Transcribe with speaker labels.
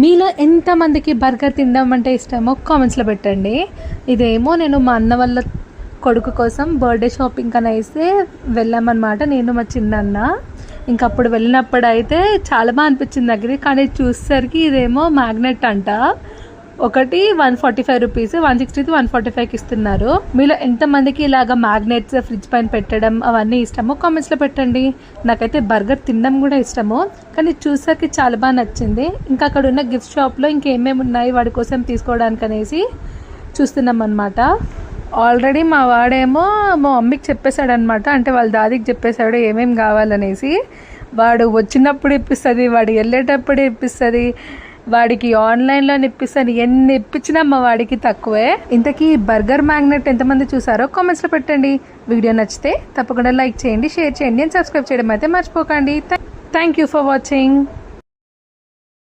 Speaker 1: మీలో ఎంతమందికి బర్గర్ తినడం అంటే ఇష్టమో కామెంట్స్లో పెట్టండి. ఇదేమో నేను మా అన్న వాళ్ళ కొడుకు కోసం బర్త్డే షాపింగ్ అని అయితే వెళ్ళామన్నమాట, నేను మా చిన్నన్న. ఇంకప్పుడు వెళ్ళినప్పుడు అయితే చాలా బాగా అనిపించింది దగ్గర. కానీ చూసేసరికి ఇదేమో మ్యాగ్నెట్ అంట, ఒకటి 145 రూపీస్, 160 145కి ఇస్తున్నారు. మీలో ఎంతమందికి ఇలాగ మ్యాగ్నెట్స్ ఫ్రిడ్జ్ పైన పెట్టడం అవన్నీ ఇష్టమో కామెంట్స్లో పెట్టండి. నాకైతే బర్గర్ తినడం కూడా ఇష్టము, కానీ చూసాక చాలా బాగా నచ్చింది. ఇంకా అక్కడ ఉన్న గిఫ్ట్ షాప్లో ఇంకేమేమి ఉన్నాయి వాడి కోసం తీసుకోవడానికి అనేసి చూస్తున్నాం అనమాట. ఆల్రెడీ మా వాడేమో మా మమ్మీకి చెప్పేశాడనమాట, అంటే వాళ్ళ దాదికి చెప్పేశాడు ఏమేమి కావాలనేసి. వాడు వచ్చినప్పుడు ఇప్పిస్తుంది, వాడు వెళ్ళేటప్పుడు ఇప్పిస్తుంది, వాడికి ఆన్లైన్లో ఇప్పిస్తాను. ఎన్ని ఇప్పించినా మా వాడికి తక్కువే. ఇంతకీ బర్గర్ మ్యాగ్నెట్ ఎంతమంది చూసారో కామెంట్స్లో పెట్టండి. వీడియో నచ్చితే తప్పకుండా లైక్ చేయండి, షేర్ చేయండి అండ్ సబ్స్క్రైబ్ చేయడం అయితే మర్చిపోకండి. Thank you for watching.